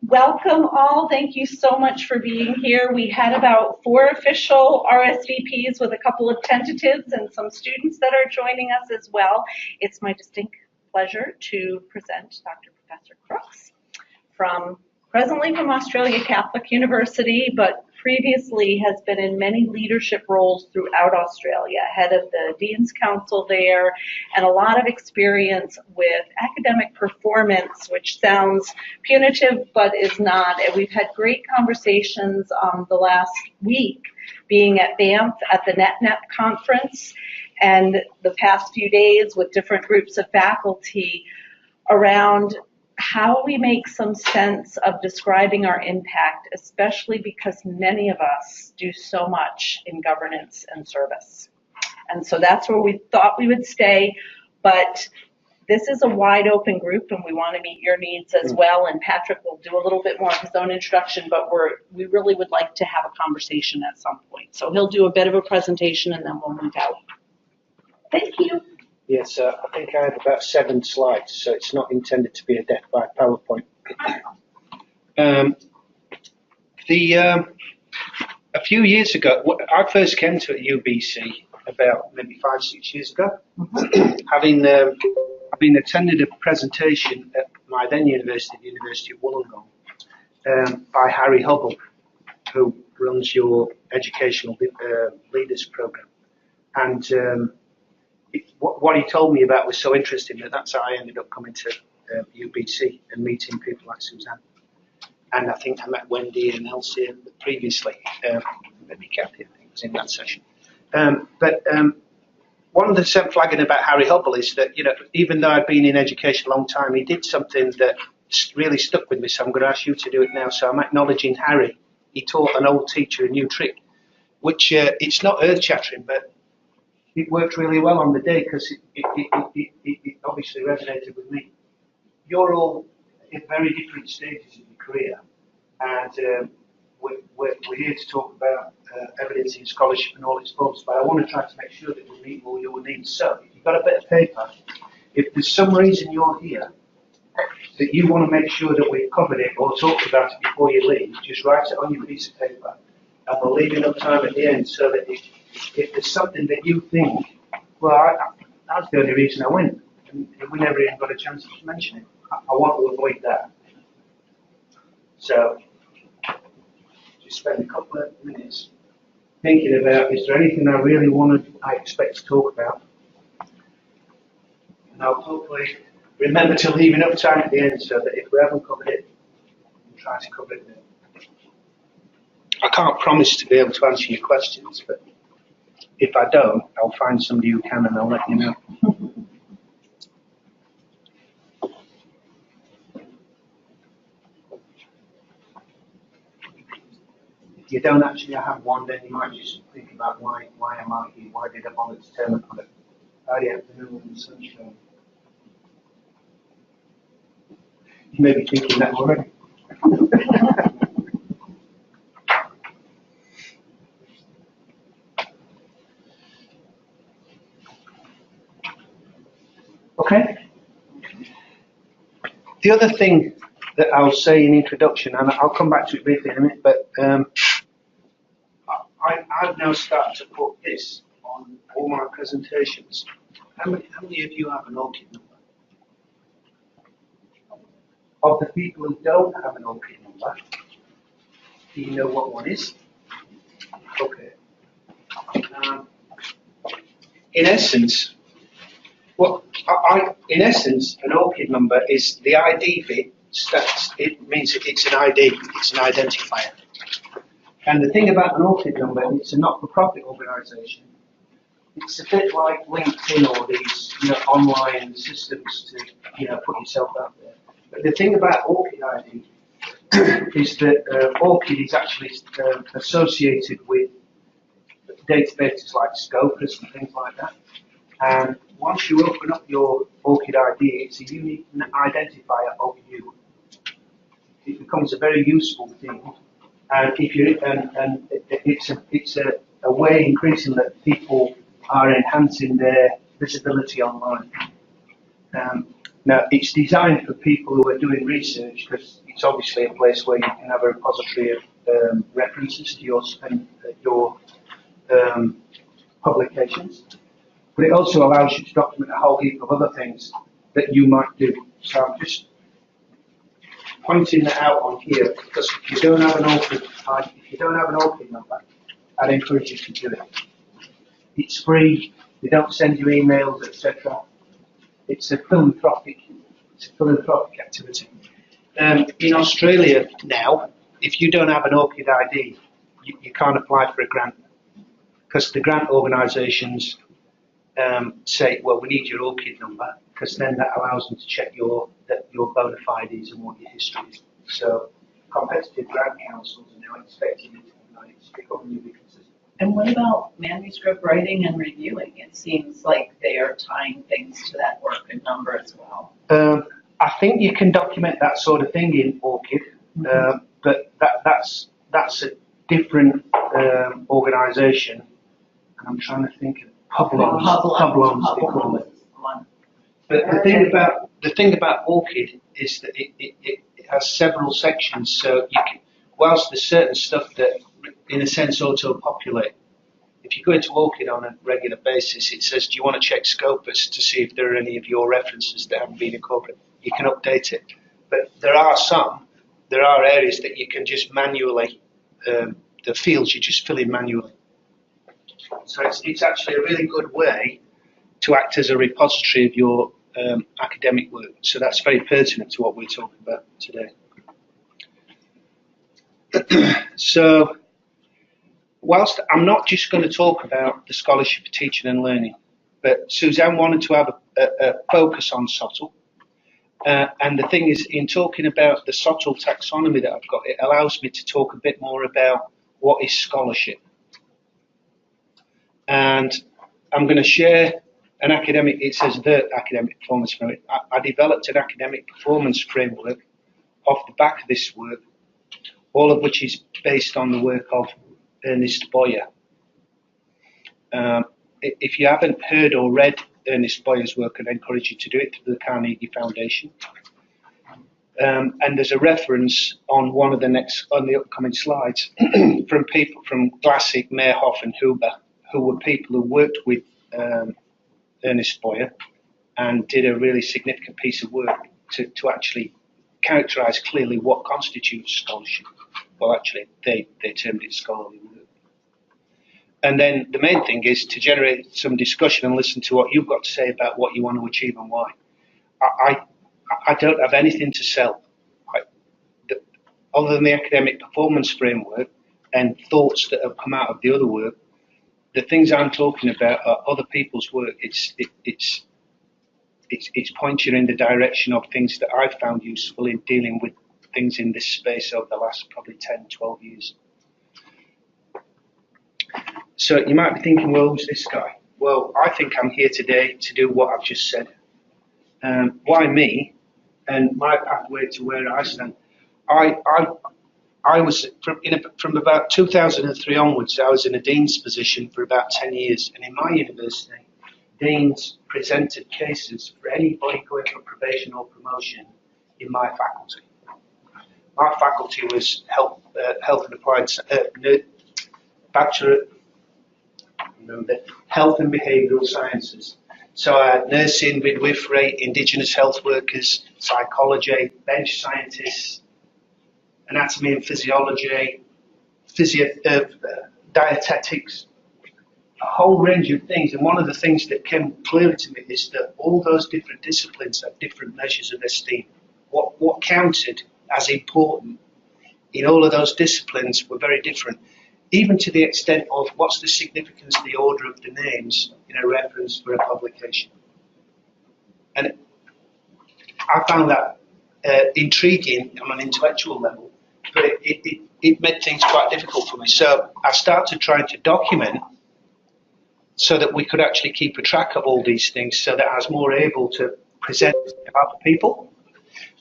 Welcome all. Thank you so much for being here. We had about 4 official RSVPs with a couple of tentatives and some students that are joining us as well. It's my distinct pleasure to present Dr. Professor Crooke, presently from Australia Catholic University, but previously has been in many leadership roles throughout Australia, head of the Dean's Council there, and a lot of experience with academic performance, which sounds punitive but is not. And we've had great conversations the last week, being at Banff at the NetNet conference, and the past few days with different groups of faculty around how we make some sense of describing our impact, especially because many of us do so much in governance and service. And so that's where we thought we would stay, but this is a wide open group and we want to meet your needs as well, and Patrick will do a little bit more of his own introduction, but we really would like to have a conversation at some point. So he'll do a bit of a presentation and then we'll move out. Thank you. Yes, I think I have about 7 slides, so it's not intended to be a death by PowerPoint. A few years ago, I first came to UBC about maybe 5-6 years ago, having attended a presentation at my then university, the University of Wollongong, by Harry Hubble, who runs your educational leaders program, and what he told me about was so interesting that's how I ended up coming to UBC and meeting people like Suzanne. And I think I met Wendy and Elsie previously, maybe Kathy, I think was in that session. But one of the flagging about Harry Hubble is that, even though I'd been in education a long time, he did something that really stuck with me, so I'm going to ask you to do it now. So I'm acknowledging Harry. He taught an old teacher a new trick, which it's not earth-shattering, but it worked really well on the day because it obviously resonated with me. You're all at very different stages of your career, and we're here to talk about evidencing scholarship and all its forms, but I want to try to make sure that we meet all your needs. So if you've got a bit of paper, if there's some reason you're here that you want to make sure that we've covered it or talked about it before you leave, just write it on your piece of paper, and we'll leave enough time at the end so that if there's something that you think, well, that's the only reason I went, and we never even got a chance to mention it, I want to avoid that. So just spend a couple of minutes thinking about, is there anything I expect to talk about? And I'll hopefully remember to leave enough time at the end so that if we haven't covered it, we'll try to cover it then. I can't promise to be able to answer your questions, but if I don't, I'll find somebody who can and I'll let you know. If you don't actually have one, then you might just think about why am I here? Why did I bother to turn up on it? Early afternoon when the sun's shining. You may be thinking that already. Okay. The other thing that I'll say in introduction, and I'll come back to it briefly in a minute, but I've now started to put this on all my presentations. How many of you have an ORCID number? Of the people who don't have an ORCID number, do you know what one is? Okay. In essence, an ORCID number is the ID bit. It means it's an ID, it's an identifier. And the thing about an ORCID number, it's a not-for-profit organisation. It's a bit like LinkedIn or these online systems to put yourself out there. But the thing about ORCID ID is that ORCID is actually associated with databases like Scopus and things like that. And once you open up your ORCID ID, it's a unique identifier of you. It becomes a very useful thing, and it's a way increasing that people are enhancing their visibility online. Now, it's designed for people who are doing research because it's obviously a place where you can have a repository of references to your publications. But it also allows you to document a whole heap of other things that you might do. So I'm just pointing that out on here because if you don't have an OPID number, I'd encourage you to do it. It's free. They don't send you emails, etc. It's a philanthropic activity. In Australia now, if you don't have an OPID ID, you can't apply for a grant because the grant organisations say, well, we need your OPID number because then that allows them to check your bona fides and what your history is. So competitive grant councils are now expecting you to become new consistent. And what about manuscript writing and reviewing? It seems like they are tying things to that OPID number as well. I think you can document that sort of thing in OPID, but that's a different organisation. And I'm trying to think of Hublons. But the thing about OPID is that it has several sections. So you can, whilst there's certain stuff that, in a sense, auto-populate. If you go into OPID on a regular basis, it says, do you want to check Scopus to see if there are any of your references that haven't been incorporated? You can update it. But there are areas that you can just manually, the fields you just fill in manually. So it's actually a really good way to act as a repository of your academic work. So that's very pertinent to what we're talking about today. So, whilst I'm not just going to talk about the scholarship for teaching and learning, but Suzanne wanted to have a focus on SOTL. And the thing is, in talking about the SOTL taxonomy that I've got, it allows me to talk a bit more about what is scholarship. And I'm going to share an academic, it says the academic performance framework. I developed an academic performance framework off the back of this work, all of which is based on the work of Ernest Boyer. If you haven't heard or read Ernest Boyer's work, I'd encourage you to do it through the Carnegie Foundation. And there's a reference on on the upcoming slides from people from Glassig, Meyerhoff and Huber, who were people who worked with Ernest Boyer and did a really significant piece of work to actually characterize clearly what constitutes scholarship. Well, actually, they termed it scholarly work. And then the main thing is to generate some discussion and listen to what you've got to say about what you want to achieve and why. I don't have anything to sell. Other than the academic performance framework and thoughts that have come out of the other work, the things I'm talking about are other people's work. It's pointing in the direction of things that I've found useful in dealing with things in this space over the last probably 10, 12 years. So you might be thinking, well, who's this guy? Well, I think I'm here today to do what I've just said. Why me? And my pathway to where I stand. I was, from about 2003 onwards, I was in a dean's position for about 10 years. And in my university, deans presented cases for anybody going for probation or promotion in my faculty. My faculty was health and applied bachelor, health and behavioural sciences. So I had nursing, midwifery, indigenous health workers, psychology, bench scientists, anatomy and physiology, dietetics, a whole range of things. And one of the things that came clearly to me is that all those different disciplines have different measures of esteem. What counted as important in all of those disciplines were very different, even to the extent of what's the significance of the order of the names in a reference for a publication. And I found that intriguing on an intellectual level, but it made things quite difficult for me. So I started trying to document so that we could actually keep a track of all these things so that I was more able to present to other people.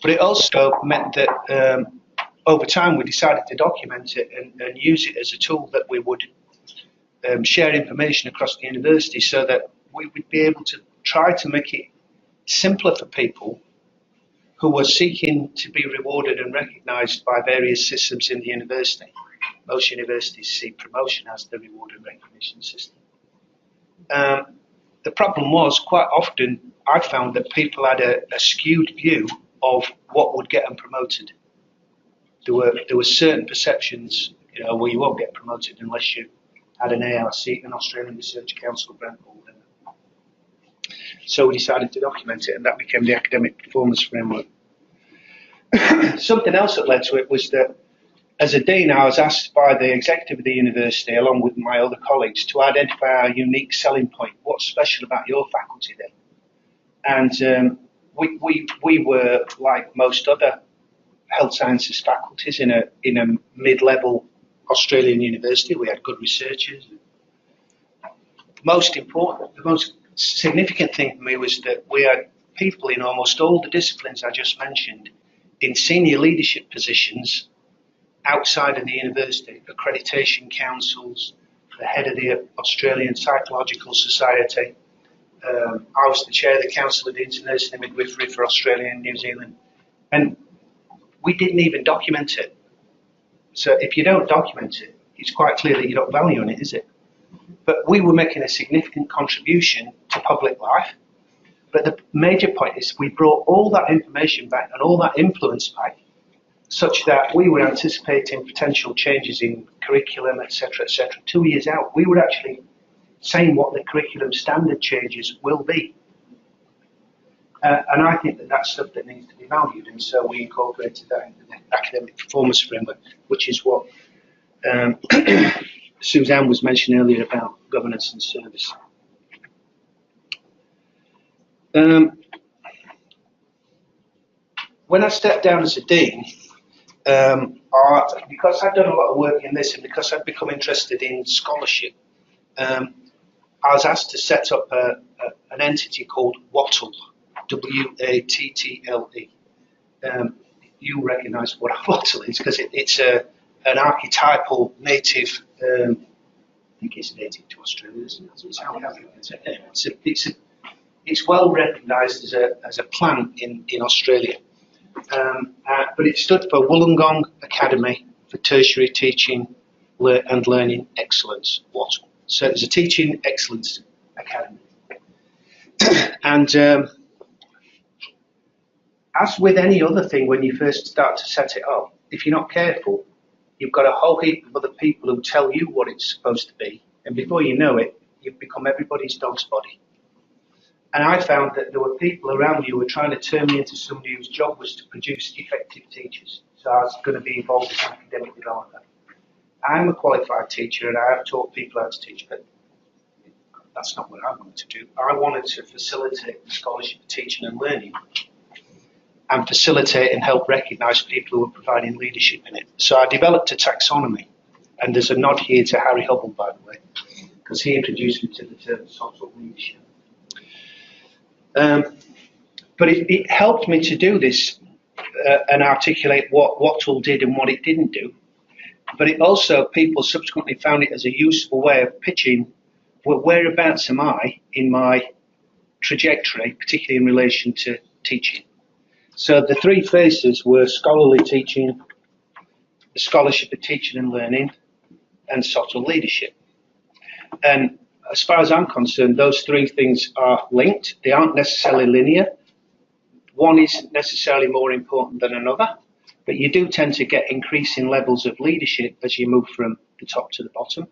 But it also meant that over time we decided to document it and use it as a tool that we would share information across the university so that we would be able to try to make it simpler for people who were seeking to be rewarded and recognised by various systems in the university. Most universities see promotion as the reward and recognition system. The problem was, quite often, I found that people had a skewed view of what would get them promoted. There were certain perceptions, well, you won't get promoted unless you had an ARC, an Australian Research Council grant holder. So we decided to document it, and that became the academic performance framework. Something else that led to it was that, as a dean, I was asked by the executive of the university, along with my other colleagues, to identify our unique selling point. What's special about your faculty then? And we were, like most other health sciences faculties, in a mid-level Australian university. We had good researchers. The most significant thing for me was that we had people in almost all the disciplines I just mentioned in senior leadership positions outside of the university, accreditation councils, the head of the Australian Psychological Society. I was the chair of the Council of International Midwifery for Australia and New Zealand. And we didn't even document it. So if you don't document it, it's quite clear that you don't value on it, is it? But we were making a significant contribution to public life. But the major point is we brought all that information back and all that influence back, such that we were anticipating potential changes in curriculum, etc., etc. 2 years out, we were actually saying what the curriculum standard changes will be. And I think that that's stuff that needs to be valued, and so we incorporated that into the academic performance framework, which is what Suzanne was mentioning earlier about governance and service. When I stepped down as a dean, because I'd done a lot of work in this and because I'd become interested in scholarship, I was asked to set up an entity called SOTL, W-A-T-T-L-E. You recognise what a SOTL is because it's an archetypal native. I think it's native to Australia, isn't it? It's well recognised as a plant in Australia. But it stood for Wollongong Academy for Tertiary Teaching and Learning Excellence, SOTL. So it was a Teaching Excellence Academy. And as with any other thing, when you first start to set it up, if you're not careful, you've got a whole heap of other people who tell you what it's supposed to be. And before you know it, you've become everybody's dog's body. And I found that there were people around me who were trying to turn me into somebody whose job was to produce effective teachers. So I was going to be involved in academic development. I'm a qualified teacher and I have taught people how to teach, but that's not what I wanted to do. I wanted to facilitate the scholarship of teaching and learning and facilitate and help recognise people who are providing leadership in it. So I developed a taxonomy, and there's a nod here to Harry Hubble, by the way, because he introduced me to the term SOTL leadership. But it helped me to do this and articulate what SOTL did and what it didn't do. But it also, people subsequently found it as a useful way of pitching, well, whereabouts am I in my trajectory, particularly in relation to teaching. So the three phases were scholarly teaching, the scholarship of teaching and learning, and SOTL leadership. And as far as I'm concerned, those three things are linked. They aren't necessarily linear. One isn't necessarily more important than another, but you do tend to get increasing levels of leadership as you move from the top to the bottom.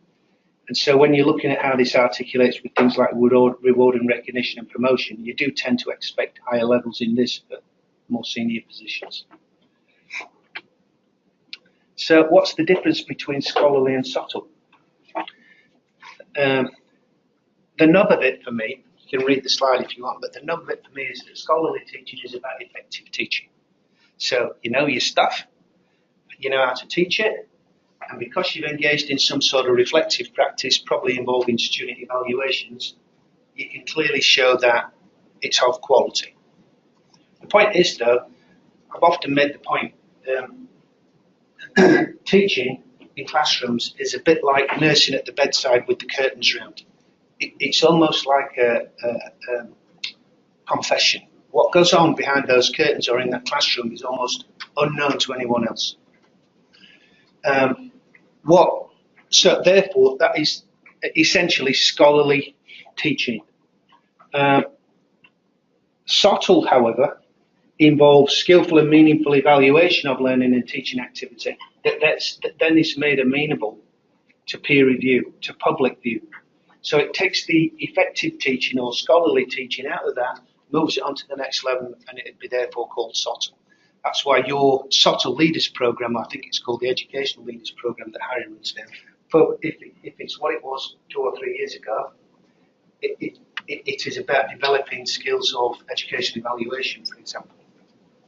And so when you're looking at how this articulates with things like reward and recognition and promotion, you do tend to expect higher levels in this for more senior positions. So what's the difference between scholarly and SOTL? The nub of it for me, you can read the slide if you want, but the nub of it for me is that scholarly teaching is about effective teaching. So you know your stuff, you know how to teach it, and because you've engaged in some sort of reflective practice, probably involving student evaluations, you can clearly show that it's of quality. The point is, though, I've often made the point, teaching in classrooms is a bit like nursing at the bedside with the curtains round. It's almost like a confession what goes on behind those curtains or in that classroom is almost unknown to anyone else. So therefore, that is essentially scholarly teaching. SOTL, however, involves skillful and meaningful evaluation of learning and teaching activity that then is made amenable to peer review, to public view. So it takes the effective teaching or scholarly teaching out of that, moves it onto the next level, and it'd be therefore called SOTL. That's why your SOTL Leaders Programme, I think it's called the Educational Leaders Programme that Harry runs now, but if it's what it was 2 or 3 years ago, it is about developing skills of education evaluation, for example,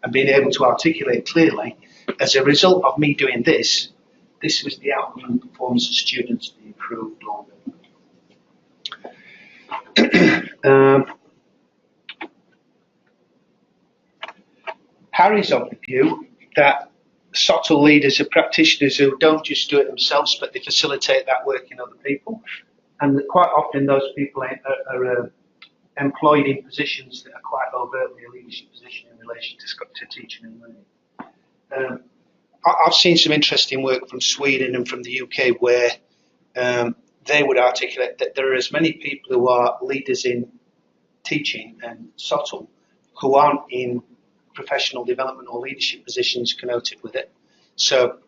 and being able to articulate clearly, as a result of me doing this, this was the outcome and performance of students that improved on. Harry's of the view that SOTL leaders are practitioners who don't just do it themselves, but they facilitate that work in other people. And quite often those people are employed in positions that are quite overtly a leadership position in relation to teaching and learning. I've seen some interesting work from Sweden and from the UK where they would articulate that there are as many people who are leaders in teaching and SOTL who aren't in professional development or leadership positions connoted with it. So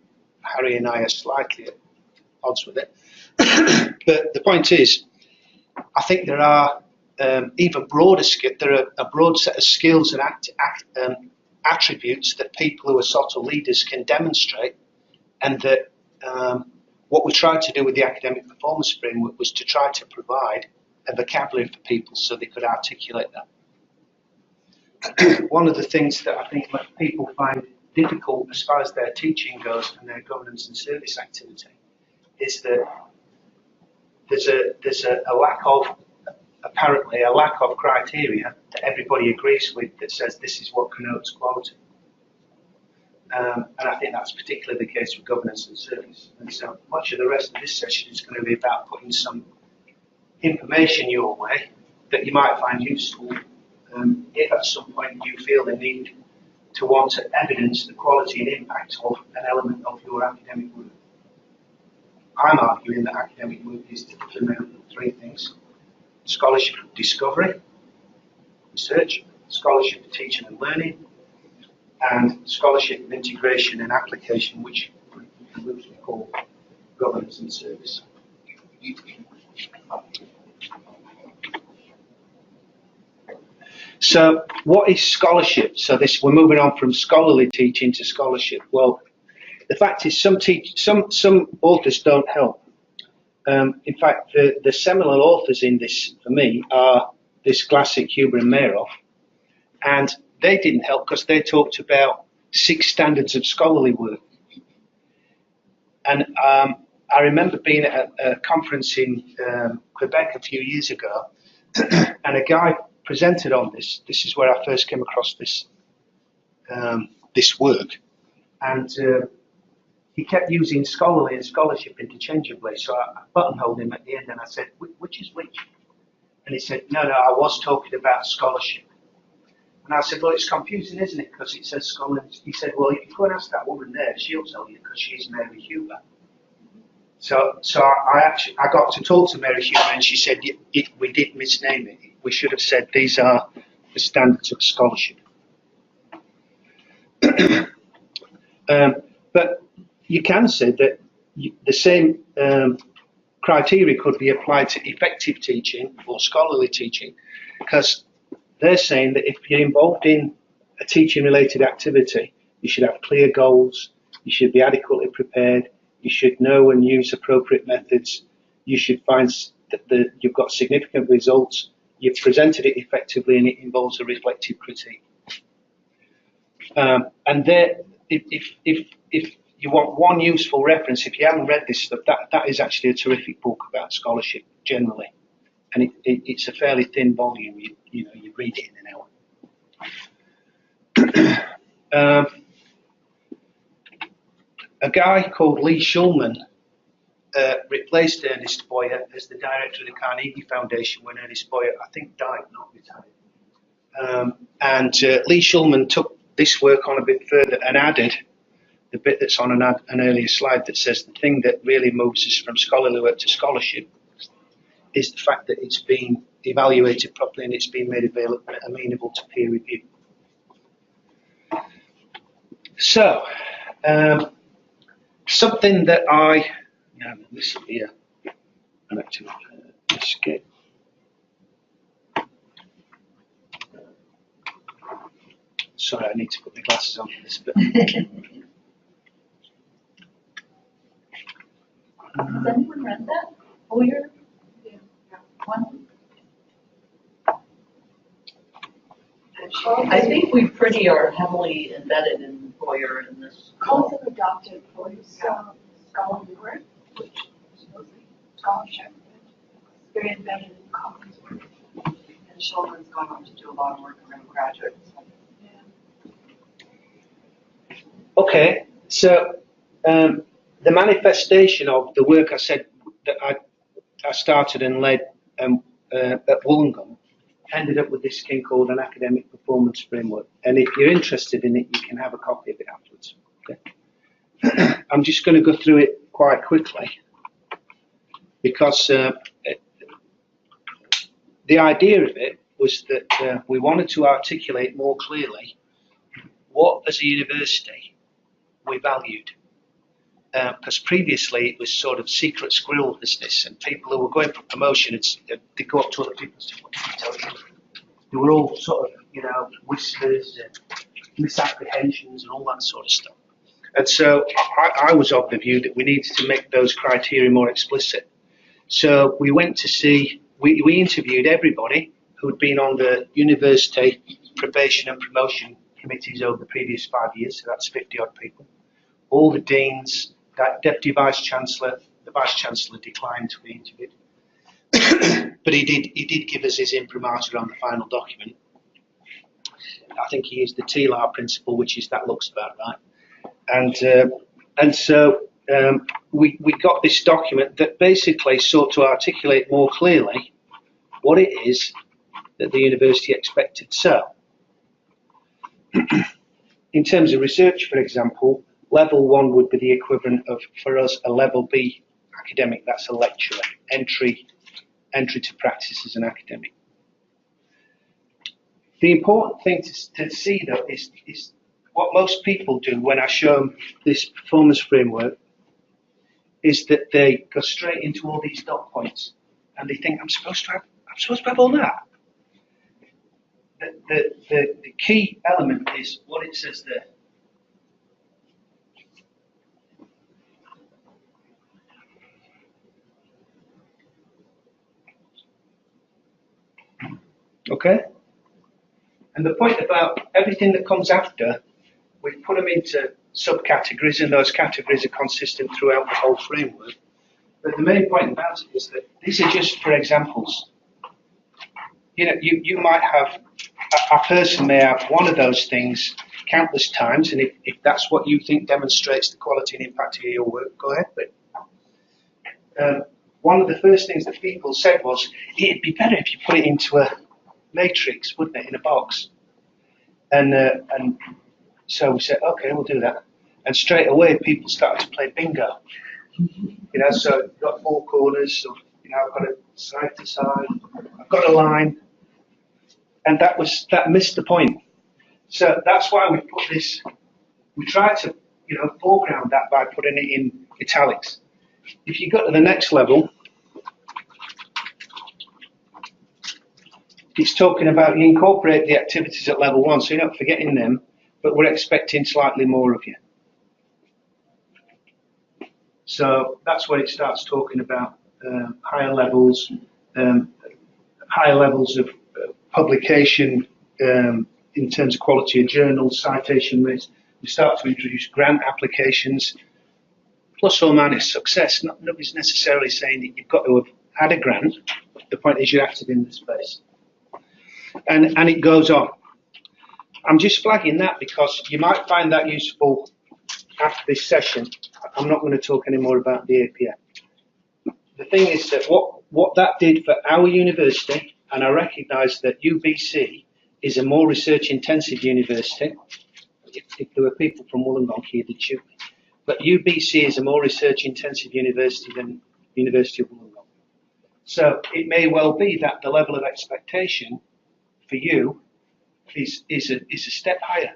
Harry and I are slightly at odds with it. But the point is, I think there are even broader there are a broad set of skills and attributes that people who are SOTL leaders can demonstrate, and that what we tried to do with the academic performance framework was to try to provide a vocabulary for people so they could articulate that. One of the things that I think people find difficult as far as their teaching goes and their governance and service activity is that there's a lack of, apparently a lack of criteria that everybody agrees with that says this is what connotes quality. And I think that's particularly the case with governance and service. And so much of the rest of this session is going to be about putting some information your way that you might find useful if at some point you feel the need to want to evidence the quality and impact of an element of your academic work. I'm arguing that academic work is typically made up of 3 things: scholarship of discovery, research, scholarship of teaching and learning, and scholarship of integration and application, which we loosely call governance and service. So what is scholarship? So we're moving on from scholarly teaching to scholarship. Well, the fact is some authors don't help. In fact, the seminal authors in this, for me, are this classic Huber and Meroff, and they didn't help because they talked about 6 standards of scholarly work. And I remember being at a conference in Quebec a few years ago, and a guy presented on this. This is where I first came across this this work, and he kept using scholarly and scholarship interchangeably. So I buttonholed him at the end, and I said, "Which is which?" And he said, "No, I was talking about scholarship." And I said, "Well, it's confusing, isn't it? Because it says scholar." He said, "Well, if you go and ask that woman there, she'll tell you because she's Mary Huber." So I got to talk to Mary Huber, and she said, "We did misname it. We should have said these are the standards of scholarship." But you can say that the same criteria could be applied to effective teaching or scholarly teaching, because they're saying that if you're involved in a teaching-related activity, you should have clear goals, you should be adequately prepared, you should know and use appropriate methods, you should find that you've got significant results, you've presented it effectively, and it involves a reflective critique. And there, if you want one useful reference, if you haven't read this stuff, that is actually a terrific book about scholarship generally, and it's a fairly thin volume. You read it in an hour. A guy called Lee Schulman replaced Ernest Boyer as the director of the Carnegie Foundation when Ernest Boyer, I think, died, not retired. Lee Shulman took this work on a bit further and added the bit that's on an earlier slide that says the thing that really moves us from scholarly work to scholarship is the fact that it's been evaluated properly and it's been made available, amenable to peer review. So, something that this will be an active escape. Sorry, I need to put my glasses on for this bit. Has anyone read that? Boyer? One? I think we pretty are heavily embedded in Boyer in this. Also adopted Boyer's scholarly work, which is mostly scholarship, very embedded in Collins' work. And Shulman's gone on to do a lot of work around graduates. Okay, so the manifestation of the work I said that I started and led at Wollongong ended up with this thing called an academic performance framework. And if you're interested in it, you can have a copy of it afterwards. Okay. I'm just going to go through it quite quickly because the idea of it was that we wanted to articulate more clearly what, as a university, we valued. Because previously it was sort of secret squirrel business, and people who were going for promotion, they'd go up to other people and say, "What did he tell you?" They were all sort of, whispers and misapprehensions and all that sort of stuff. And so I was of the view that we needed to make those criteria more explicit. So we went to see, we interviewed everybody who'd been on the university probation and promotion committees over the previous 5 years, so that's 50 odd people. All the deans, deputy vice-chancellor, the vice-chancellor declined to be interviewed. But he did give us his imprimatur on the final document. I think he used the TLR principle, which is that looks about right. And so we got this document that basically sought to articulate more clearly what it is that the university expected. So, in terms of research, for example, level 1 would be the equivalent of, for us, a level B academic. That's a lecturer, entry to practice as an academic. The important thing to see, though, is what most people do when I show them this performance framework is that they go straight into all these dot points and they think, I'm supposed to have all that. The key element is what it says there. Okay? And the point about everything that comes after, we've put them into subcategories, and those categories are consistent throughout the whole framework. But the main point about it is that these are just for examples. You might have, a person may have one of those things countless times, and if that's what you think demonstrates the quality and impact of your work, go ahead. But one of the first things that people said was, it'd be better if you put it into a matrix, wouldn't it, in a box? And so we said, okay, we'll do that. And straight away, people started to play bingo. So you've got 4 corners, so, I've got it side to side, I've got a line, and that missed the point. So that's why we put this, we try to, foreground that by putting it in italics. If you go to the next level, it's talking about you incorporate the activities at level 1, so you're not forgetting them, but we're expecting slightly more of you. So that's where it starts talking about higher levels of publication in terms of quality of journals, citation rates. We start to introduce grant applications, plus or minus success. Nobody's necessarily saying that you've got to have had a grant. The point is you're active in the space. And it goes on. I'm just flagging that because you might find that useful after this session. I'm not going to talk any more about the APA. The thing is that what that did for our university, and I recognise that UBC is a more research-intensive university. If there were people from Wollongong here, they'd shoot me. But UBC is a more research-intensive university than University of Wollongong. So it may well be that the level of expectation for you is a step higher.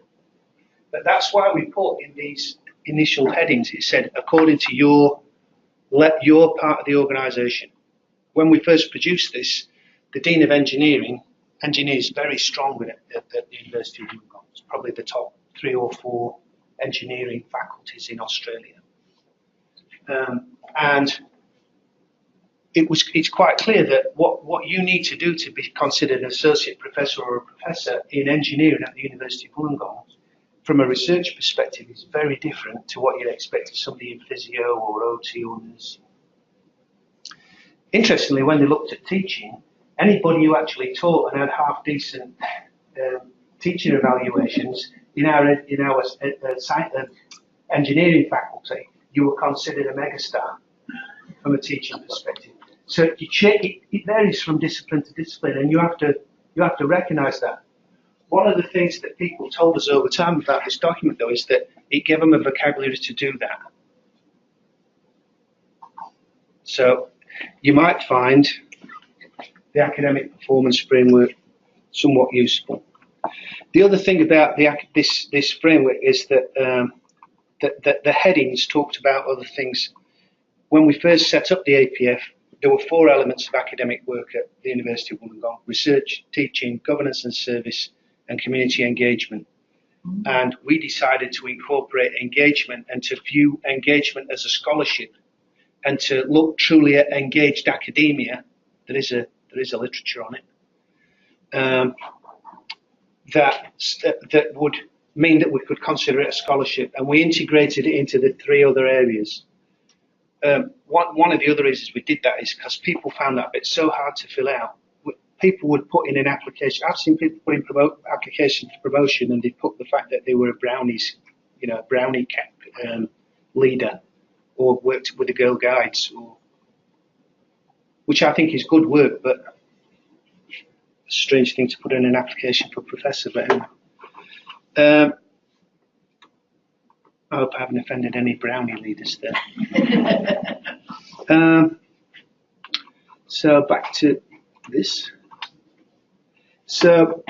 But that's why we put in these initial headings, it said, according to your part of the organisation. When we first produced this, the Dean of Engineering, engineers very strong at the University of Wollongong. It's probably the top 3 or 4 engineering faculties in Australia. And it's quite clear that what you need to do to be considered an associate professor or a professor in engineering at the University of Wollongong, from a research perspective, is very different to what you'd expect of somebody in physio or OT or nursing. Interestingly, when they looked at teaching, anybody who actually taught and had half decent teaching evaluations in our engineering faculty, you were considered a megastar from a teaching perspective. So it varies from discipline to discipline, and you have to recognise that. One of the things that people told us over time about this document, though, is that it gave them a vocabulary to do that. So you might find the academic performance framework somewhat useful. The other thing about this framework is that the headings talked about other things. When we first set up the APF, there were 4 elements of academic work at the University of Wollongong: research, teaching, governance and service, and community engagement. And we decided to incorporate engagement and to view engagement as a scholarship, and to look truly at engaged academia. There is a literature on it. That would mean that we could consider it a scholarship, and we integrated it into the 3 other areas. One of the other reasons we did that is because people found that bit so hard to fill out. People would put in an application. I've seen people put in application for promotion, and they put the fact that they were a brownies, brownie leader, or worked with the Girl Guides, which I think is good work, but a strange thing to put in an application for professor. But anyway. I hope I haven't offended any brownie leaders there. So back to this. So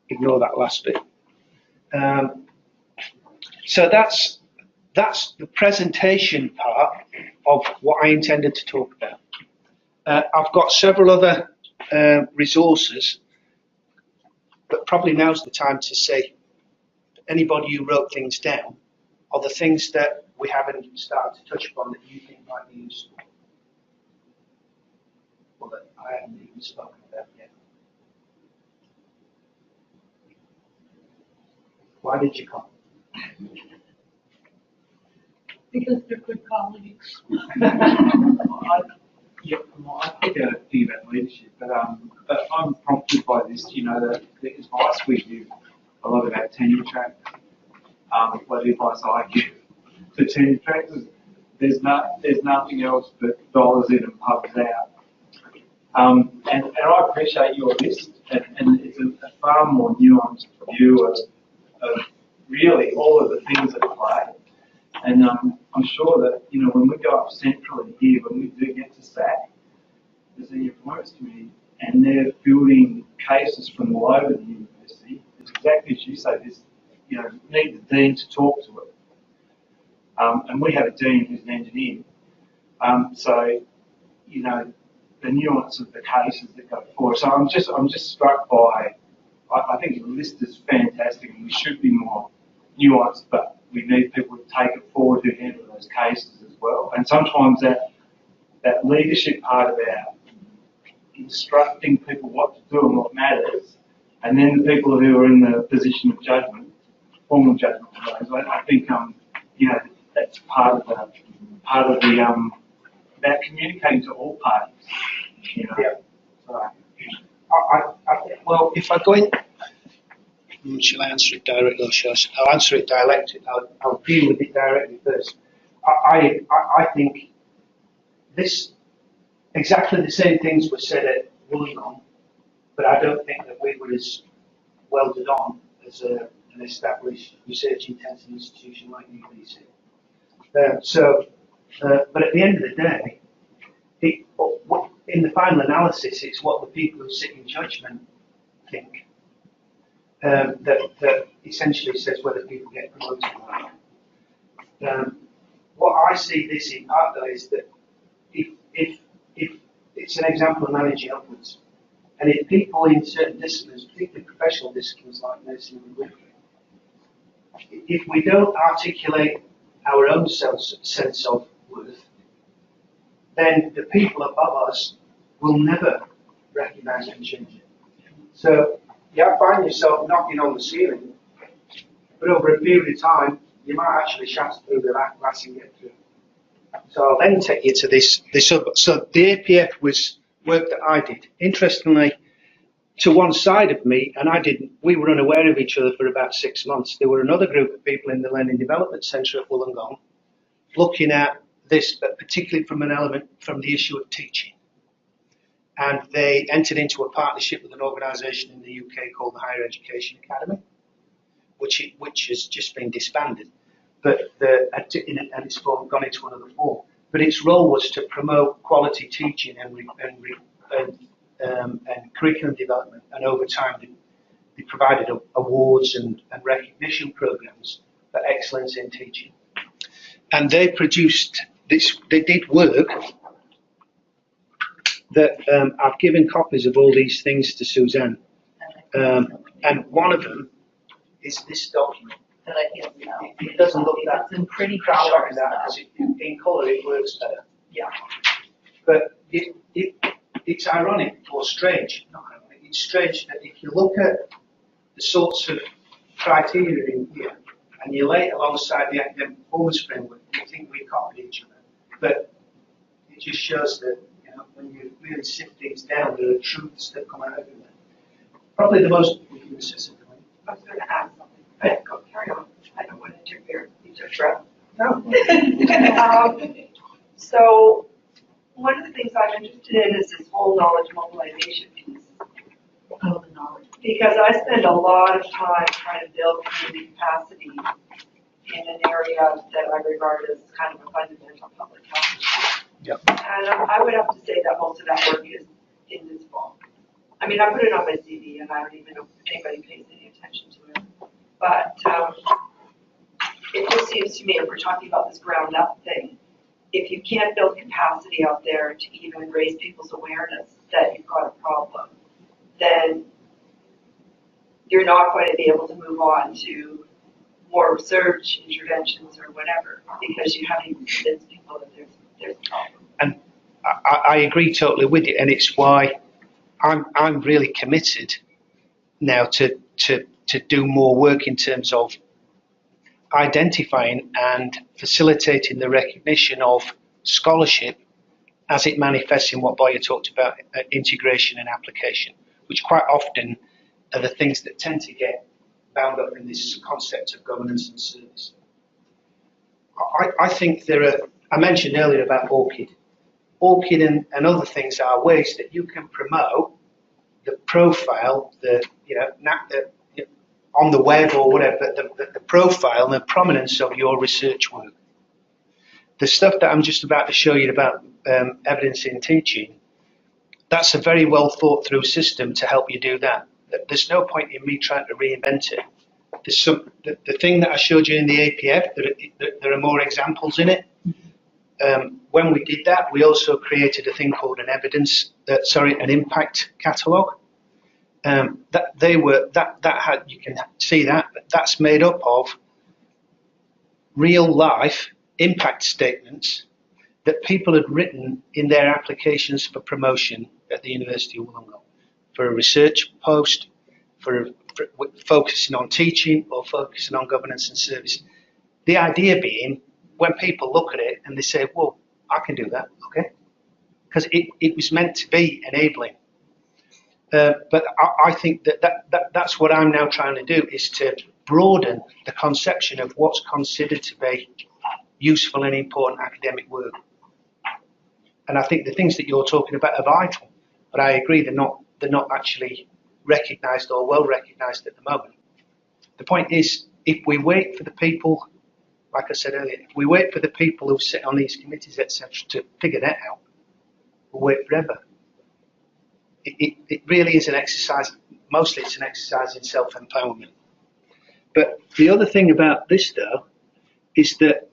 ignore that last bit. So that's the presentation part of what I intended to talk about. I've got several other resources, but probably now's the time to say, anybody who wrote things down, are the things that we haven't started to touch upon that you think might be useful, or that I haven't even spoken about yet? Why did you come? Because they're good colleagues. I think a thing about leadership, but I'm prompted by this. The advice we give a lot of our tenure track, what advice I give to tenure track is there's nothing else but dollars in and pubs out. And I appreciate your list, and it's a far more nuanced view of really all of the things at play. And I'm sure that, when we go up centrally here, when we do get to SAC, the Senior Appointments Committee, and they're building cases from all over the university, it's exactly as you say, need the Dean to talk to it. And we have a Dean who's an engineer. So, the nuance of the cases that go forward. So I'm just struck by, I think the list is fantastic, and we should be more nuanced, but we need people to take it forward who handle those cases as well. And sometimes that leadership part of our instructing people what to do and what matters, and then the people who are in the position of judgment, formal judgment of those, I think that's part of the about communicating to all parties. Yeah. Well, if I go in. Shall I answer it directly or shall I'll answer it directly? I'll deal with it directly first. I think exactly the same things were said at Wollongong, but I don't think that we were as welded on as an established research-intensive institution like UBC. But at the end of the day, in the final analysis, it's what the people who sit in judgment think that essentially says whether people get promoted or not. What I see this in part though is that if it's an example of managing upwards, and if people in certain disciplines, particularly professional disciplines like nursing and midwifery, if we don't articulate our own sense of worth, then the people above us will never recognise and change it. So you find yourself knocking on the ceiling, but over a period of time, you might actually shatter through the glass and get through. So I'll then take you to this. So the APF was work that I did. Interestingly, to one side of me, and we were unaware of each other for about 6 months. There were another group of people in the Learning Development Centre at Wollongong looking at this, but particularly from the issue of teaching. And they entered into a partnership with an organisation in the UK called the Higher Education Academy, which has just been disbanded, and it's gone into another form. But its role was to promote quality teaching and curriculum development, and over time they provided awards and recognition programs for excellence in teaching. And they produced this. They did work that I've given copies of all these things to Suzanne, and one of them is this document. That I can't now. It doesn't look that It's in pretty sharp color. in that because in colour it works better. Yeah. But it's ironic or strange. Not ironic. It's strange that if you look at the sorts of criteria in here and you lay it alongside the academic performance framework, you think we copied each other. But it just shows that when you really sift things down, there are truths that come out everywhere. Probably the most. I was going to add something, but go carry on. I don't want to interfere. You took breath. No. So one of the things I'm interested in is this whole knowledge mobilization piece. Oh, the knowledge. Because I spend a lot of time trying to build community capacity in an area that I regard as kind of a fundamental public health issue. Yep. And I would have to say that most of that work is invisible. I mean, I put it on my CV and I don't even know if anybody pays any attention to it. But it just seems to me, if we're talking about this ground up thing, if you can't build capacity out there to even raise people's awareness that you've got a problem, then you're not going to be able to move on to more research, interventions, or whatever, because you haven't even convinced people that there's a problem. And I agree totally with you, and it's why I'm really committed now to do more work in terms of identifying and facilitating the recognition of scholarship as it manifests in what Boya talked about, integration and application, which quite often are the things that tend to get bound up in this concept of governance and service. I think I mentioned earlier about ORCID. ORCID and other things are ways that you can promote the profile, on the web or whatever, the profile and the prominence of your research work. The stuff that I'm just about to show you about evidence in teaching, that's a very well thought through system to help you do that. There's no point in me trying to reinvent it. The thing that I showed you in the APF, there are more examples in it. When we did that, we also created a thing called an impact catalogue. You can see that, but that's made up of real life impact statements that people had written in their applications for promotion at the University of Wollongong, for a research post, for focusing on teaching or focusing on governance and service. The idea being, when people look at it and they say, well, I can do that, okay? Because it was meant to be enabling. But I think that's what I'm now trying to do, is to broaden the conception of what's considered to be useful and important academic work. And I think the things that you're talking about are vital. But I agree they're not actually recognised or well recognised at the moment. The point is, if we wait for the people, like I said earlier, if we wait for the people who sit on these committees, etc., to figure that out, we'll wait forever. It really is an exercise, mostly it's an exercise in self-empowerment. But the other thing about this, though, is that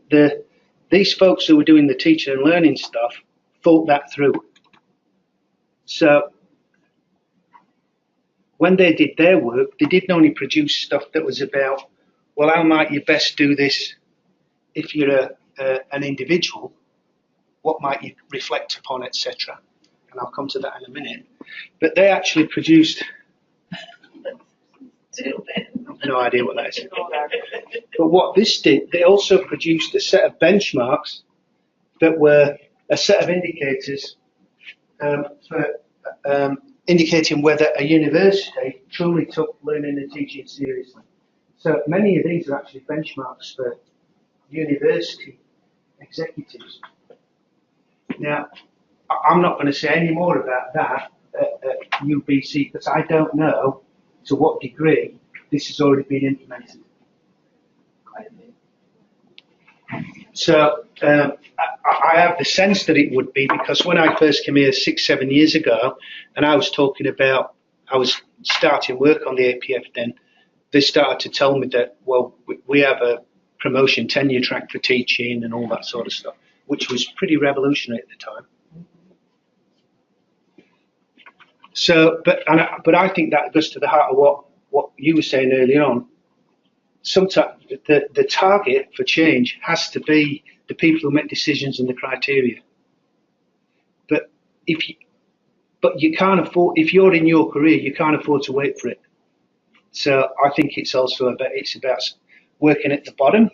these folks who were doing the teaching and learning stuff thought that through. So when they did their work, they didn't only produce stuff that was about, well, how might you best do this if you're an individual? What might you reflect upon, etc. And I'll come to that in a minute. But they actually produced. No idea what that is. But what this did, they also produced a set of benchmarks that were a set of indicators for indicating whether a university truly took learning and teaching seriously. So many of these are actually benchmarks for university executives. Now, I'm not going to say any more about that at UBC because I don't know to what degree this has already been implemented. So I have the sense that it would be, because when I first came here 6-7 years ago, and I was starting work on the APF then, they started to tell me that, well, we have a promotion tenure track for teaching and all that sort of stuff, which was pretty revolutionary at the time. So, but I think that goes to the heart of what you were saying earlier on. Sometimes the target for change has to be the people who make decisions and the criteria. But you can't afford, if you're in your career, you can't afford to wait for it. So I think it's also about working at the bottom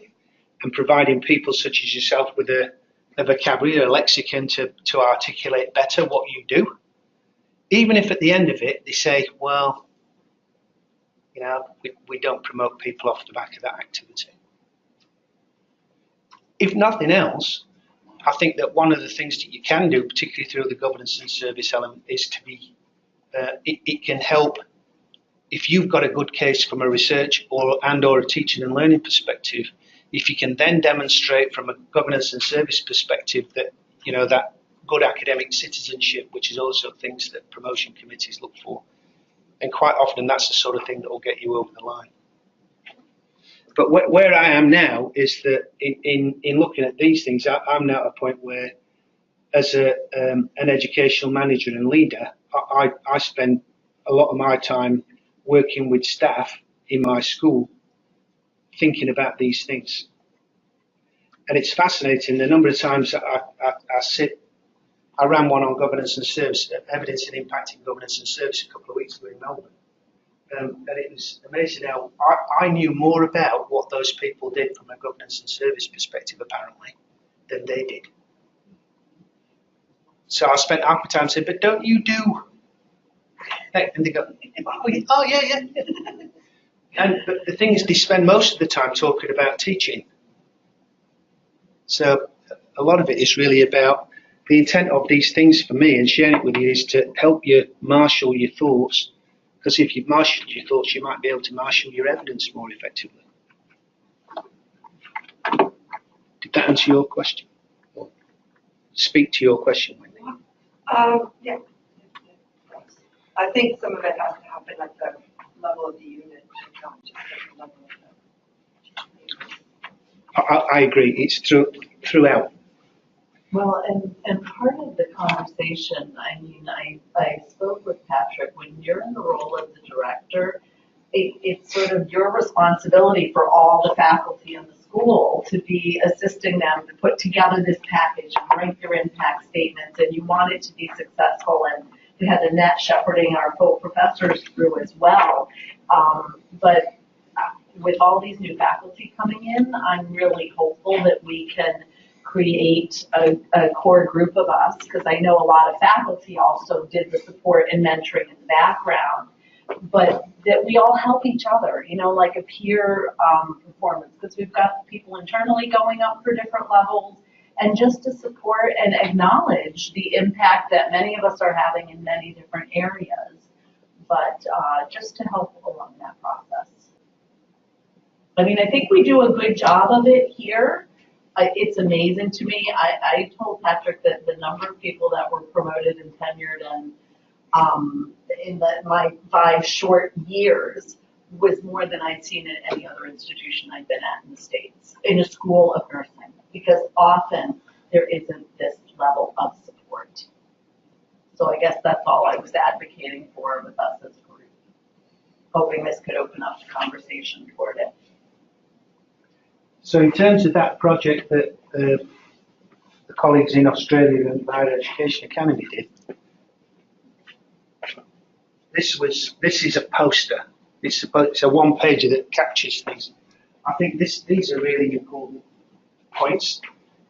and providing people such as yourself with a vocabulary, a lexicon to articulate better what you do. Even if at the end of it they say, well, you know, we don't promote people off the back of that activity. If nothing else, I think that one of the things that you can do, particularly through the governance and service element, is to be, it can help if you've got a good case from a research or a teaching and learning perspective, if you can then demonstrate from a governance and service perspective that, you know, that good academic citizenship, which is also things that promotion committees look for. And quite often that's the sort of thing that will get you over the line. But where I am now is that in looking at these things, I'm now at a point where, as an educational manager and leader, I spend a lot of my time working with staff in my school, thinking about these things. And it's fascinating the number of times that I ran one on governance and service, evidence and impact in governance and service a couple of weeks ago in Melbourne. And it was amazing how I knew more about what those people did from a governance and service perspective, apparently, than they did. So I spent half my time saying, but don't you do? And they go, oh, yeah. But the thing is, they spend most of the time talking about teaching. So a lot of it is really about the intent of these things for me, and sharing it with you, is to help you marshal your thoughts. Because if you've marshaled your thoughts, you might be able to marshal your evidence more effectively. Did that answer your question? Or speak to your question, Wendy? Yeah. I think some of it has to happen at the level of the unit, not just at the level of the. I agree. It's throughout. Well, and part of the conversation, I mean, I spoke with Patrick, when you're in the role of the director, it's sort of your responsibility for all the faculty in the school to be assisting them to put together this package and write their impact statements, and you want it to be successful, and we had Annette shepherding our full professors through as well. But with all these new faculty coming in, I'm really hopeful that we can create a core group of us, because I know a lot of faculty also did the support and mentoring in the background, but that we all help each other, you know, like a peer performance, because we've got people internally going up for different levels, and just to support and acknowledge the impact that many of us are having in many different areas, but just to help along that process. I mean, I think we do a good job of it here. It's amazing to me. I told Patrick that the number of people that were promoted and tenured and in my 5 short years was more than I'd seen at any other institution I've been at in the States, in a school of nursing, because often there isn't this level of support. So I guess that's all I was advocating for with us as a group, hoping this could open up the conversation toward it. So in terms of that project that the colleagues in Australia and the Higher Education Academy did, this is a poster. It's a one-pager that captures things. I think these are really important points.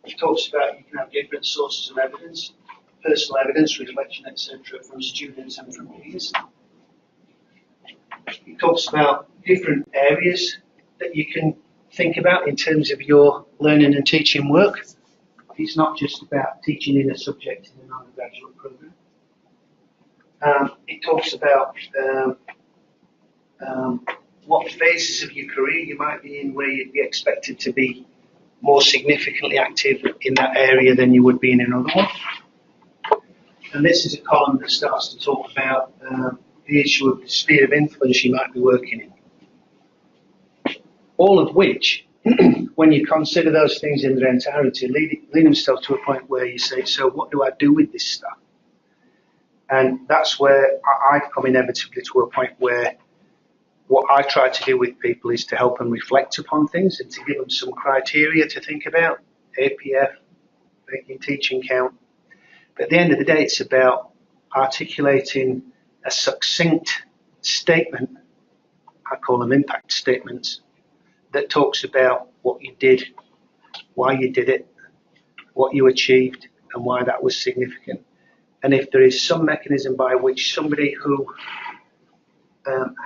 It talks about you can have different sources of evidence, personal evidence, reflection, etc., from students and from peers. It talks about different areas that you can think about in terms of your learning and teaching work. It's not just about teaching in a subject in an undergraduate program. It talks about what phases of your career you might be in where you'd be expected to be more significantly active in that area than you would be in another one. And this is a column that starts to talk about the issue of the sphere of influence you might be working in. All of which, when you consider those things in their entirety, lead themselves to a point where you say, so what do I do with this stuff? And that's where I've come inevitably to a point where what I try to do with people is to help them reflect upon things and to give them some criteria to think about, APF, making teaching count. But at the end of the day, it's about articulating a succinct statement, I call them impact statements, that talks about what you did, why you did it, what you achieved, and why that was significant. And if there is some mechanism by which somebody who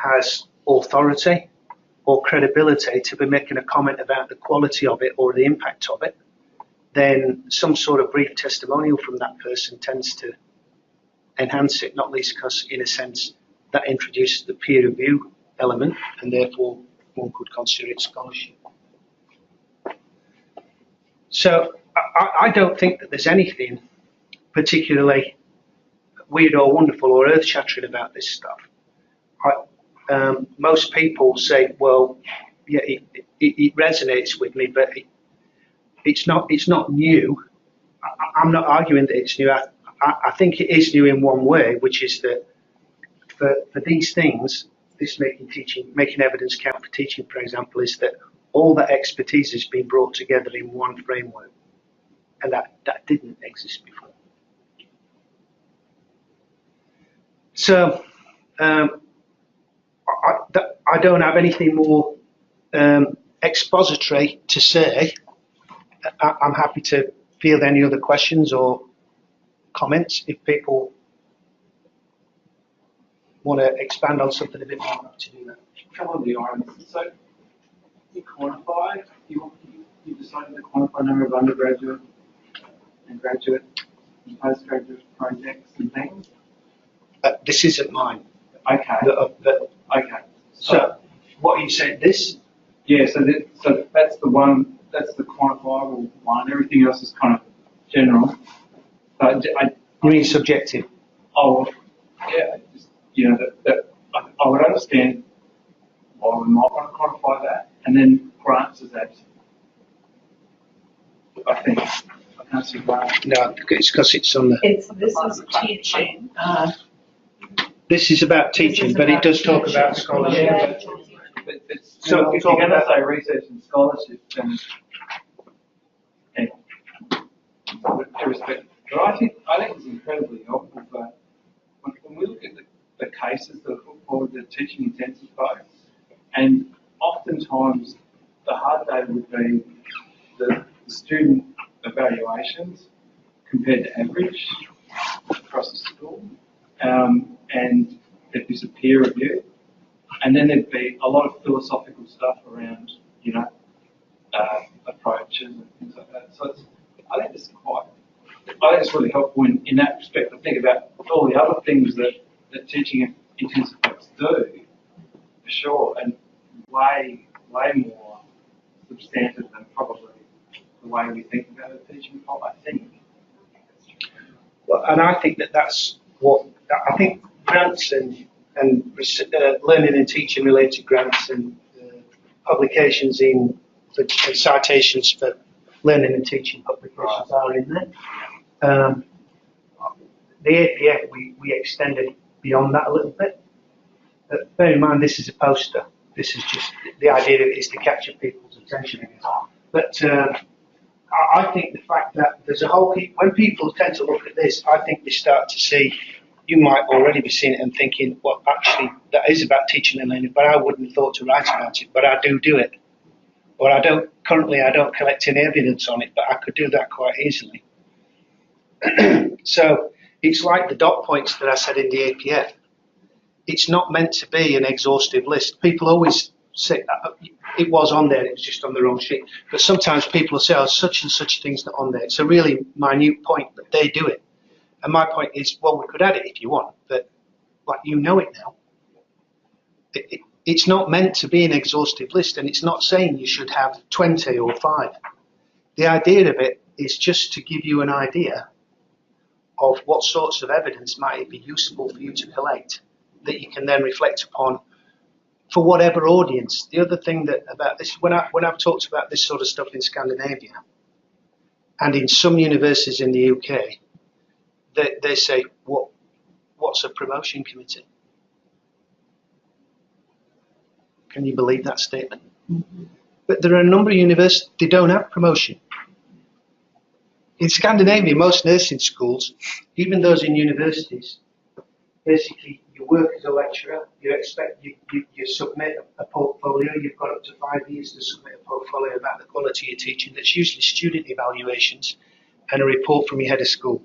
has authority or credibility to be making a comment about the quality of it or the impact of it, then some sort of brief testimonial from that person tends to enhance it, not least because, in a sense, that introduces the peer review element, and therefore one could consider it scholarship. So I don't think that there's anything particularly weird or wonderful or earth-shattering about this stuff. Most people say, well, yeah, it resonates with me, but it's not new. I'm not arguing that it's new. I think it is new in one way, which is that for these things, this making evidence count for teaching, for example, is that all that expertise has been brought together in one framework, and that didn't exist before. So I don't have anything more expository to say. I'm happy to field any other questions or comments if people want to expand on something a bit more to do that. Come on, the items. So you quantify, you decided to quantify number of undergraduate and graduate and postgraduate projects and things? This isn't mine. Okay. Okay. So what you said, this? Yeah, so that's the one, that's the quantifiable one. Everything else is kind of general. But You mean subjective? Oh, yeah, just, I would understand why we might want to quantify that, and then for answers that, I think, I can't see why. No, it's because it's on the... This is teaching. This is about teaching, but it does talk about scholarship. Yeah, but so if you're going to say research and scholarship, then with respect, but I think it's incredibly helpful. But when we look at the cases that are put forward, the teaching intensive folks, and oftentimes the hard data would be the student evaluations compared to average across the school. And there'd be some peer review, and then there'd be a lot of philosophical stuff around, approaches and things like that. So I think it's really helpful in that respect to think about all the other things that teaching intensive books do, for sure, and way more substantive than probably the way we think about a teaching pop, I think. Well, and I think that's what I think grants and learning and teaching related grants and publications and citations for learning and teaching publications are in there. The APF, we extended beyond that a little bit. Bear in mind, this is a poster. This is just, the idea of it is to capture people's attention again. But I think the fact that there's a whole heap, when people tend to look at this, I think they start to see, you might already be seeing it and thinking, well, actually, that is about teaching and learning, but I wouldn't have thought to write about it, but I do it. Or I don't collect any evidence on it, but I could do that quite easily. So it's like the dot points that I said in the APF. It's not meant to be an exhaustive list. People always say, it was on there, it was just on the wrong sheet. But sometimes people will say, oh, such and such thing's not on there. It's a really minute point, but they do it. And my point is, well, we could add it if you want, but like, you know it now. It's not meant to be an exhaustive list, and it's not saying you should have 20 or 5. The idea of it is just to give you an idea of what sorts of evidence might be useful for you to collect that you can then reflect upon for whatever audience. The other thing that about this, when I've talked about this sort of stuff in Scandinavia and in some universities in the UK, they say, what's a promotion committee? Can you believe that statement? Mm-hmm. But there are a number of universities, they don't have promotion. In Scandinavia, most nursing schools, even those in universities, basically you work as a lecturer, you submit a portfolio, you've got up to 5 years to submit a portfolio about the quality of teaching. That's usually student evaluations and a report from your head of school.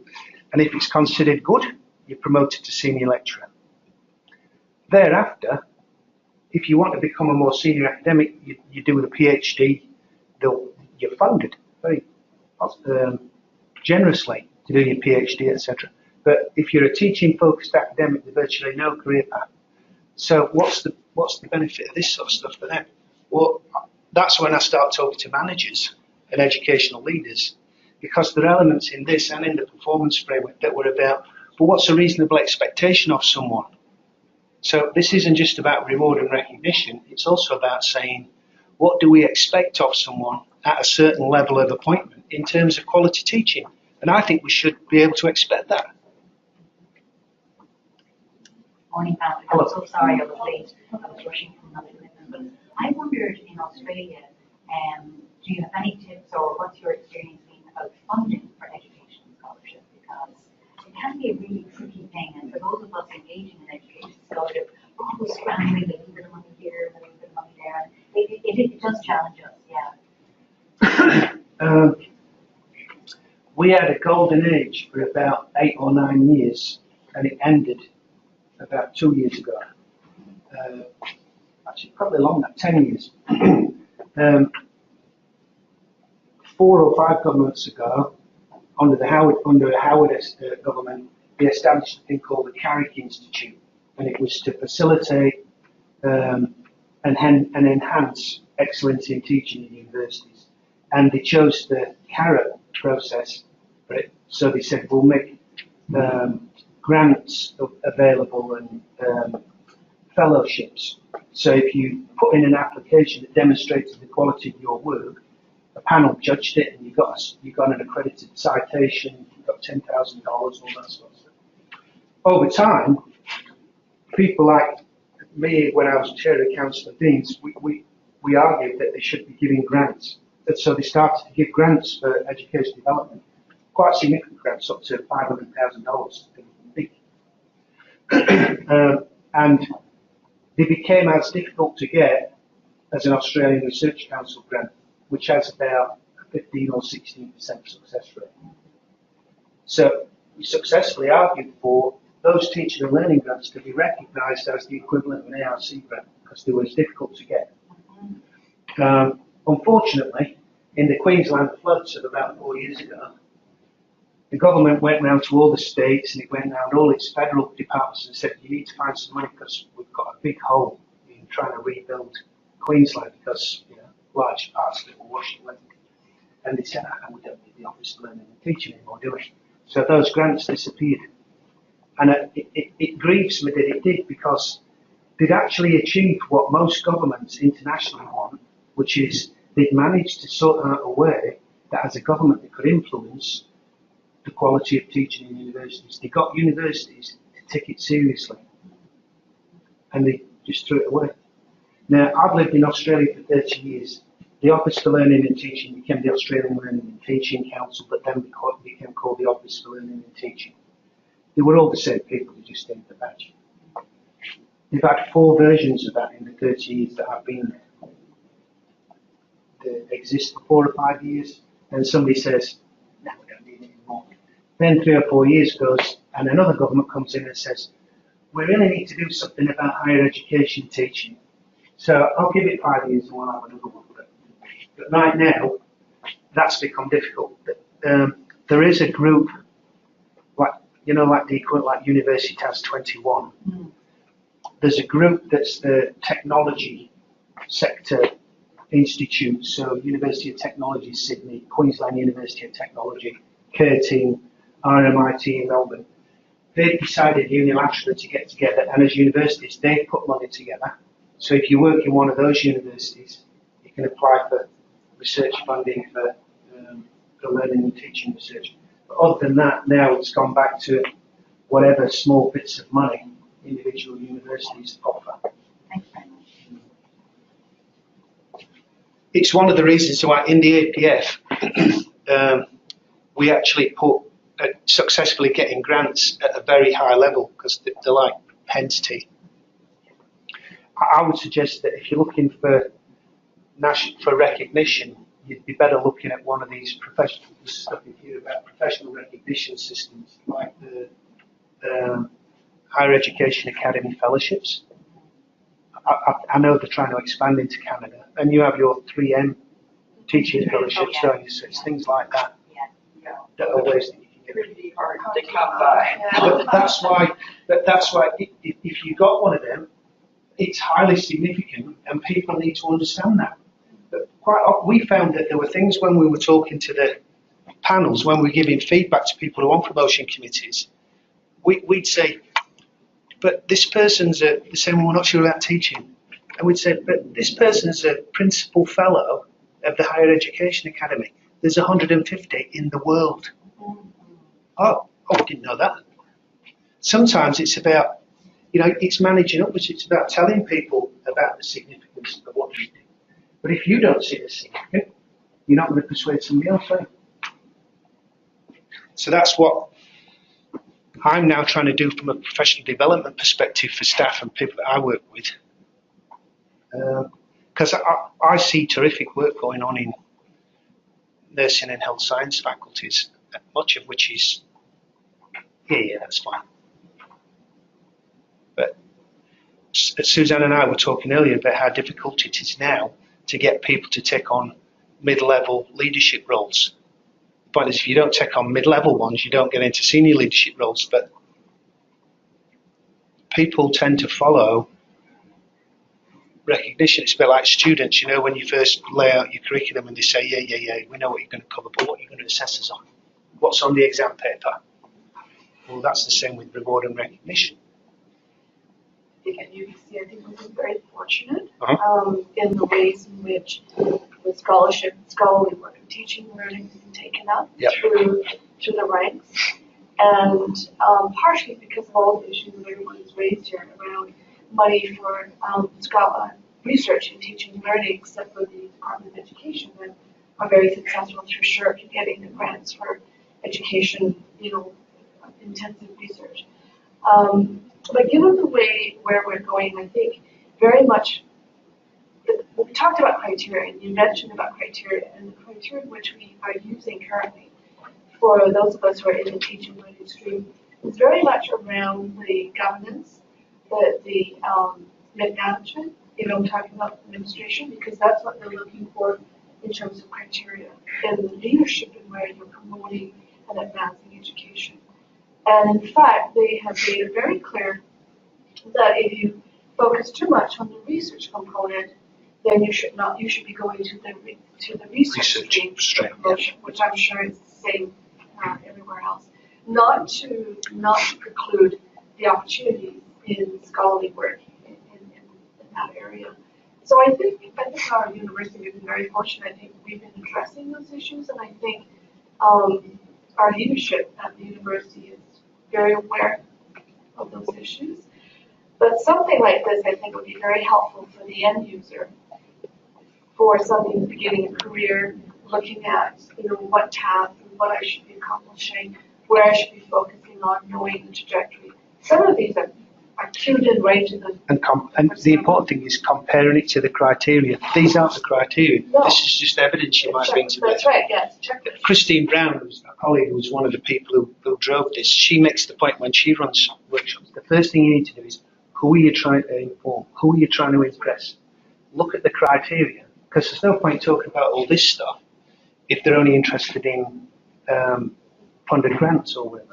And if it's considered good, you're promoted to senior lecturer. Thereafter, if you want to become a more senior academic, you do the PhD. You're funded very generously to do your PhD, etc. But if you're a teaching-focused academic, there's virtually no career path. So what's the benefit of this sort of stuff for them? Well, that's when I start talking to managers and educational leaders, because there are elements in this and in the performance framework that were about, but what's a reasonable expectation of someone? So this isn't just about reward and recognition, it's also about saying, what do we expect of someone at a certain level of appointment in terms of quality teaching? And I think we should be able to expect that. Morning, Patrick. I'm so sorry I was late. I was rushing from another commitment. But I wondered, in Australia, do you have any tips or what's your experience been about funding for education scholarship? Because it can be a really tricky thing, and for those of us engaging in education scholarship, we're always scrambling a little bit of money here, a little bit of money there. It does challenge us, yeah. We had a golden age for about 8 or 9 years, and it ended about 2 years ago. Actually, probably longer, 10 years. 4 or 5 governments ago, under a Howard government, they established a thing called the Carrick Institute, and it was to facilitate and enhance excellence in teaching in universities. And they chose the carrot process for it. So they said, we'll make grants available and fellowships. So if you put in an application that demonstrated the quality of your work, a panel judged it, and you got an accredited citation, you got $10,000, all that sort of stuff. Over time, people like me, when I was chair of the Council of Deans, we argued that they should be giving grants. And so they started to give grants for education development, quite significant grants, up to $500,000. And they became as difficult to get as an Australian Research Council grant, which has about a 15 or 16% success rate. So we successfully argued for those teaching and learning grants to be recognised as the equivalent of an ARC grant, because they were as difficult to get. Unfortunately, in the Queensland floods of about 4 years ago, the government went round to all the states and it went round all its federal departments and said, you need to find some money because we've got a big hole in trying to rebuild Queensland because, large parts of it were washing away. And they said, we don't need the Office of Learning and Teaching anymore, do we? So those grants disappeared. And it grieves me that it did because they'd actually achieved what most governments internationally want, which is they'd managed to sort out a way that as a government they could influence the quality of teaching in universities. They got universities to take it seriously. And they just threw it away. Now, I've lived in Australia for 30 years. The Office for Learning and Teaching became the Australian Learning and Teaching Council, but then became called the Office for Learning and Teaching. They were all the same people, they just changed the badge. They've had 4 versions of that in the 30 years that I've been there. They exist for 4 or 5 years, and somebody says, no, we don't need it anymore. Then 3 or 4 years goes, and another government comes in and says, we really need to do something about higher education teaching. So I'll give it 5 years and we'll have another one. But right now, that's become difficult. There is a group, like the equivalent, like Universitas 21. Mm. There's a group that's the technology sector institute. So University of Technology Sydney, Queensland University of Technology, Curtin, RMIT in Melbourne. They've decided unilaterally to get together, and as universities, they put money together. So if you work in one of those universities, you can apply for research funding for learning and teaching research. But other than that, now it's gone back to whatever small bits of money individual universities offer. Thanks very much. It's one of the reasons why in the APF we actually put successfully getting grants at a very high level because they're like hen's teeth. I would suggest that if you're looking for recognition, you'd be better looking at one of these professional stuff in here about professional recognition systems like the Higher Education Academy Fellowships. I know they're trying to expand into Canada, and you have your 3M teaching fellowships, don't you? So it's things like that that are ways that you can get. Pretty hard to come by. But that's why if you got one of them, it's highly significant, and people need to understand that. But we found that there were things when we were talking to the panels, when we were giving feedback to people who are on promotion committees, we'd say, but this person's they're saying, well, we're not sure about teaching. And we'd say, but this person's a principal fellow of the Higher Education Academy. There's 150 in the world. Oh, I didn't know that. Sometimes it's about, it's managing upwards. It's about telling people about the significance of what you do. But if you don't see it as significant, you're not going to persuade somebody else, are you? So that's what I'm now trying to do from a professional development perspective for staff and people that I work with. Because I see terrific work going on in nursing and health science faculties, much of which is, yeah, that's fine. But Suzanne and I were talking earlier about how difficult it is now to get people to take on mid-level leadership roles. The point is, if you don't take on mid-level ones, you don't get into senior leadership roles, but people tend to follow recognition. It's a bit like students, when you first lay out your curriculum and they say, yeah, we know what you're going to cover, but what are you going to assess us on? What's on the exam paper? Well, that's the same with reward and recognition. I think at UBC, I think we've been very fortunate Uh-huh. in the ways in which the scholarly work of teaching and learning has been taken up Yep. through the ranks. And partially because of all the issues that everyone has raised here around money for research in teaching and learning, except for the Department of Education, that are very successful through SHIRK in getting the grants for education, intensive research. But given the way where we're going, I think very much, we talked about criteria, and you mentioned about criteria, and the criteria which we are using currently for those of us who are in the teaching learning stream is very much around the governance, the mid-management, I'm talking about administration, because that's what they're looking for in terms of criteria and leadership in where you're promoting and advancing education. And in fact, they have made it very clear that if you focus too much on the research component, then you should be going to the research stream promotion, which I'm sure is the same everywhere else. Not to preclude the opportunities in scholarly work in that area. So I think our university has been very fortunate. I think we've been addressing those issues, and I think our leadership at the university is very aware of those issues. But something like this, I think, would be very helpful for the end user, for somebody who's beginning a career, looking at, what path and what I should be accomplishing, where I should be focusing on, knowing the trajectory. Some of these are tuned in right to the... And the important thing is comparing it to the criteria. These aren't the criteria. No. This is just evidence you might bring to bear. That's right, yes, checklist. Christine Brown, who's a colleague, who was one of the people who drove this, she makes the point when she runs workshops, the first thing you need to do is, who are you trying to inform? Who are you trying to impress? Look at the criteria, because there's no point talking about all this stuff if they're only interested in funded grants or whatever.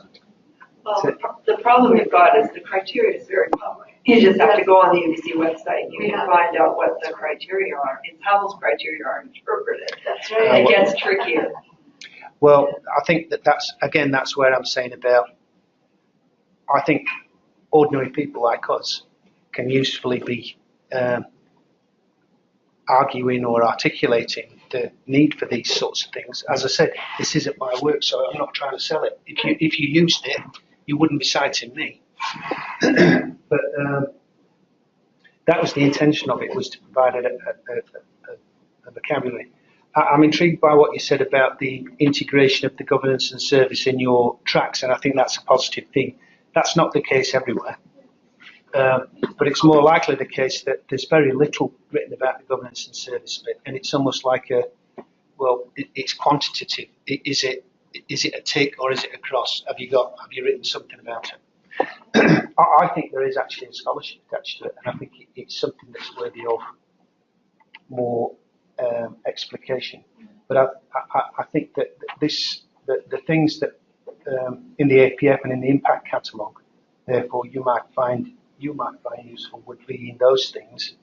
Well, the problem you've got is the criteria is very public. You just have to go on the UBC website and you can find out what the criteria are. It's how those criteria are interpreted. That's right. It gets trickier. Well, I think that's where I'm saying about, I think ordinary people like us can usefully be arguing or articulating the need for these sorts of things. As I said, this isn't my work, so I'm not trying to sell it. If you used it, you wouldn't be citing me. But that was the intention of it, was to provide a vocabulary. I'm intrigued by what you said about the integration of the governance and service in your tracks, and I think that's a positive thing. That's not the case everywhere. But it's more likely the case that there's very little written about the governance and service bit, and it's almost like it's quantitative. Is it a tick or is it a cross? Have you written something about it? I think there is actually a scholarship attached to it, and I think it's something that's worthy of more explication. But I think that the things that in the APF and in the impact catalogue, therefore you might find useful would be in those things.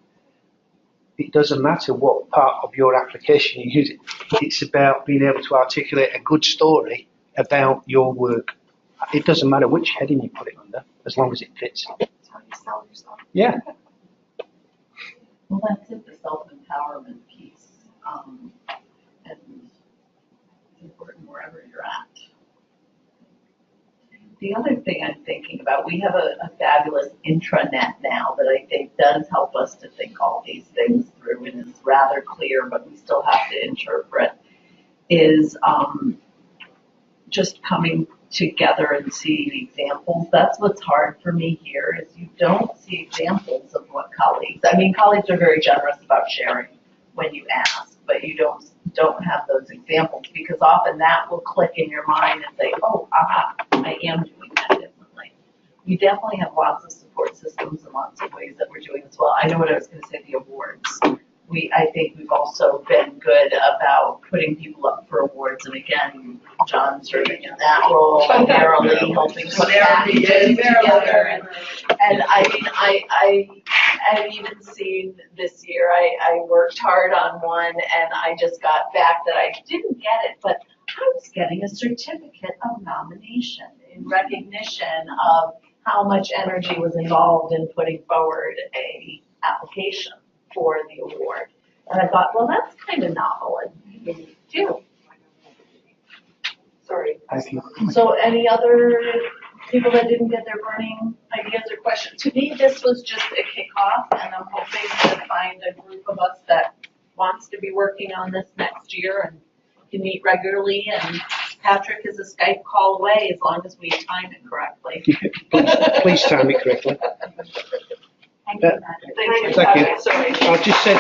It doesn't matter what part of your application you use it. It's about being able to articulate a good story about your work. It doesn't matter which heading you put it under, as long as it fits. That's how you sell yourself. Yeah. Well, that's it, the self-empowerment piece. And it's important wherever you're at. The other thing I'm thinking about, we have a fabulous intranet now that I think does help us to think all these things through and is rather clear, but we still have to interpret, is just coming together and seeing examples. That's what's hard for me here, is you don't see examples of what colleagues are very generous about sharing when you ask, but you don't have those examples, because often that will click in your mind and say, oh, aha, I am doing that differently. We definitely have lots of support systems and lots of ways that we're doing as well. I know what I was going to say, the awards. I think we've also been good about putting people up for awards, and again, John serving in that role, primarily helping put that together. And I've even seen this year, I worked hard on one, and I just got back that I didn't get it, but I was getting a certificate of nomination in recognition of how much energy was involved in putting forward a application for the award. And I thought, well, that's kind of novel and unique too. Sorry. So any other people that didn't get their burning ideas or questions? To me, this was just a kickoff, and I'm hoping to find a group of us that wants to be working on this next year and can meet regularly. And Patrick is a Skype call away, as long as we time it correctly. Please time it correctly. Thank you, Patrick. Thank you. I just said.